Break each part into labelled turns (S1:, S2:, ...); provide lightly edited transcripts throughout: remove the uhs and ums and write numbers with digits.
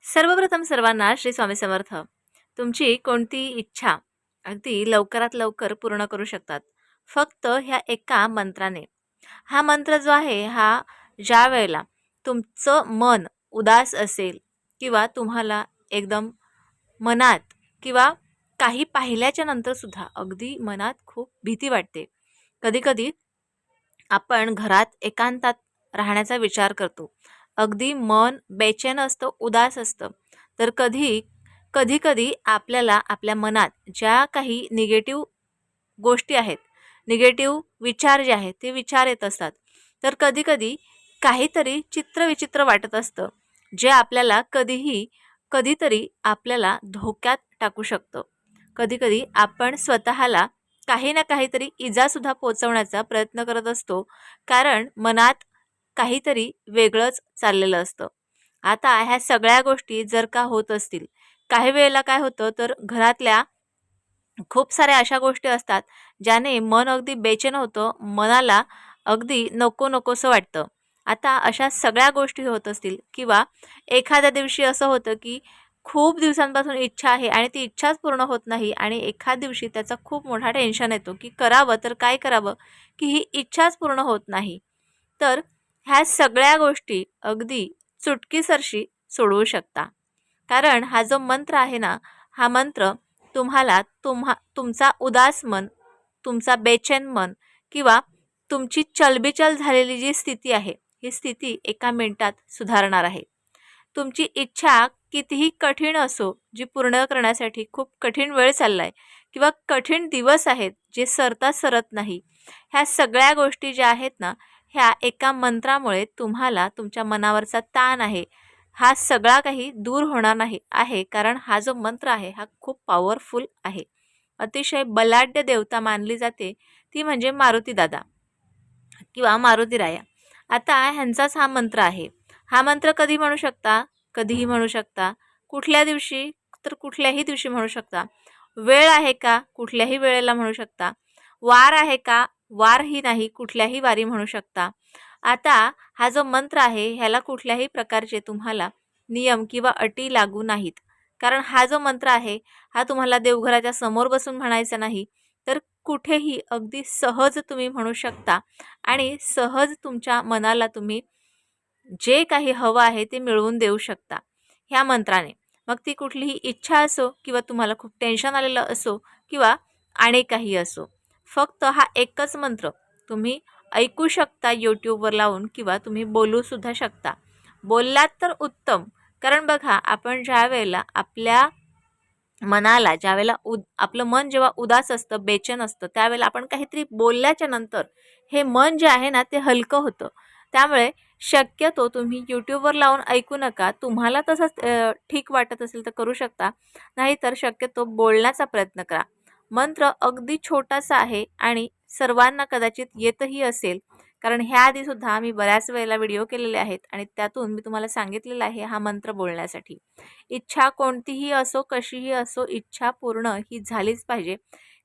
S1: सर्वप्रथम सर्वांना श्री स्वामी समर्थ. तुमची कोणती इच्छा अगदी लवकरात लवकर पूर्ण करू शकतात फक्त ह्या एका मंत्राने. हा मंत्र जो आहे हा ज्या वेळेला तुमचं मन उदास असेल किंवा तुम्हाला एकदम मनात किंवा काही पाहिल्याच्या नंतर सुद्धा अगदी मनात खूप भीती वाटते. कधी-कधी आपण घरात एकांतात राहण्याचा विचार करतो. अगदी मन बेचैन असतं, उदास असतं. तर कधी-कधी आपल्याला आपल्या मनात ज्या काही निगेटिव्ह गोष्टी आहेत, निगेटिव्ह विचार जे आहेत, ते विचार येत असतात. तर कधी-कधी काहीतरी चित्रविचित्र वाटत असतं, जे आपल्याला कधीतरी आपल्याला धोक्यात टाकू शकतं. कधी-कधी आपण स्वतःला काही ना काहीतरी इजासुद्धा पोहोचवण्याचा प्रयत्न करत असतो, कारण मनात काहीतरी वेगळंच चाललेलं असतं. आता ह्या सगळ्या गोष्टी जर का होत असतील, काही वेळेला काय होतं तर घरातल्या खूप साऱ्या अशा गोष्टी असतात, ज्याने मन अगदी बेचैन होतं, मनाला अगदी नको-नकोसं वाटतं. आता अशा सगळ्या गोष्टी होत असतील किंवा एखाद्या दिवशी असं होतं, की खूप दिवसांपासून इच्छा आहे आणि ती इच्छाच पूर्ण होत नाही आणि एखाद दिवशी त्याचा खूप मोठा टेन्शन येतो, की करावं तर काय करावं, की ही इच्छाच पूर्ण होत नाही. तर ह्या सगळ्या गोष्टी अगदी चुटकीसरशी सोडवू शकता. कारण हा जो मंत्र आहे ना, हा मंत्र तुम्हाला तुमचा उदास मन, तुमचा बेचैन मन किंवा तुमची चलबिचल झालेली जी स्थिती आहे, ही स्थिती एका मिनिटात सुधारणार आहे. तुमची इच्छा कितीही कठीण असो, जी पूर्ण करण्यासाठी खूप कठीण वेळ चाललाय किंवा कठीण दिवस आहेत, जे सरता सरत नाही. ह्या सगळ्या गोष्टी ज्या आहेत ना, ह्या एका मंत्रामुळे तुम्हाला तुमच्या मनावरचा ताण आहे, हा सगळा काही दूर होणार नाही आहे. कारण हा जो मंत्र आहे, हा खूप पॉवरफुल आहे. अतिशय बलाढ्य देवता मानली जाते, ती म्हणजे मारुती दादा किंवा मारुतीराया. आता ह्यांचाच हा मंत्र आहे. हा मंत्र कधी म्हणू शकता, कधीही म्हणू शकता. कुठल्या दिवशी, तर कुठल्याही दिवशी म्हणू शकता. वेळ आहे का, कुठल्याही वेळेला म्हणू शकता. वार आहे का, वारही नाही, कुठल्याही वारी म्हणू शकता. आता हा जो मंत्र आहे, ह्याला कुठल्याही प्रकारचे तुम्हाला नियम किंवा अटी लागू नाहीत. कारण हा जो मंत्र आहे, हा तुम्हाला देवघराच्या समोर बसून म्हणायचा नाही, तर कुठेही अगदी सहज तुम्ही म्हणू शकता आणि सहज तुमच्या मनाला तुम्ही जे काही हवं आहे ते मिळवून देऊ शकता ह्या मंत्राने. मग ती कुठलीही इच्छा असो किंवा तुम्हाला खूप टेन्शन आलेलं असो किंवा आणि काही असो. फक्त हा एकच मंत्र तुम्ही ऐकू शकता यूट्यूबवर लावून किंवा तुम्ही बोलूसुद्धा शकता. बोललात तर उत्तम. कारण बघा, आपण ज्यावेळेला आपल्या मनाला ज्यावेळेला आपलं मन जेव्हा उदास असतं, बेचैन असतं, त्यावेळेला आपण काहीतरी बोलल्याच्या नंतर हे मन जे आहे ना, ते हलकं होतं. त्यामुळे शक्यतो तुम्ही यूट्यूबवर लावून ऐकू नका. तुम्हाला तसंच ठीक वाटत असेल तर करू शकता. नाहीतर शक्यतो बोलण्याचा प्रयत्न करा. मंत्र अगदी छोटासा आहे आणि सर्वांना कदाचित येतही असेल. कारण ह्याआधी सुद्धा मी बऱ्याच वेळेला व्हिडिओ केलेले आहेत आणि त्यातून मी तुम्हाला सांगितलेलं आहे हा मंत्र बोलण्यासाठी. इच्छा कोणतीही असो, कशीही असो, इच्छा पूर्ण ही झालीच पाहिजे.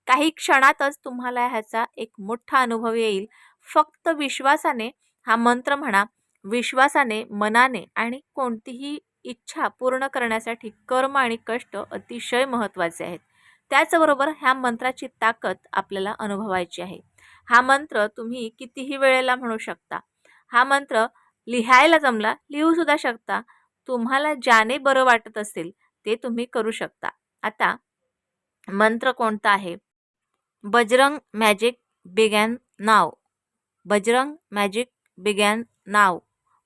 S1: काही क्षणातच तुम्हाला ह्याचा एक मोठा अनुभव येईल. फक्त विश्वासाने हा मंत्र म्हणा. विश्वासाने, मनाने आणि कोणतीही इच्छा पूर्ण करण्यासाठी कर्म आणि कष्ट अतिशय महत्त्वाचे आहेत. त्याचबरोबर ह्या मंत्राची ताकद आपल्याला अनुभवायची आहे. हा मंत्र तुम्ही कितीही वेळेला म्हणू शकता. हा मंत्र लिहायला जमला, लिहूसुद्धा शकता. तुम्हाला ज्याने बरं वाटत असेल ते तुम्ही करू शकता. आता मंत्र कोणता आहे? बजरंग मॅजिक बिगॅन नाव. बजरंग मॅजिक बिगॅन नाव.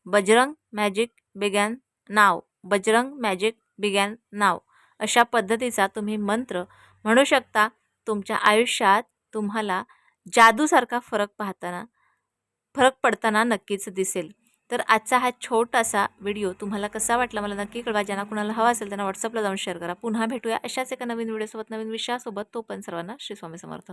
S1: बजरंग मॅजिक बिगॅन नाव. बजरंग मॅजिक बिगॅन नाव. अशा पद्धतीचा तुम्ही मंत्र म्हणू शकता. तुमच्या आयुष्यात तुम्हाला जादूसारखा फरक पडताना नक्कीच दिसेल. तर आजचा हा छोटासा व्हिडिओ तुम्हाला कसा वाटला मला नक्की कळवा. ज्यांना कुणाला हवा असेल त्यांना व्हॉट्सअपला जाऊन शेअर करा. पुन्हा भेटूया अशाच एका नवीन व्हिडिओसोबत, नवीन विषयासोबत. तोपर्यंत सर्वांना श्री स्वामी समर्थ.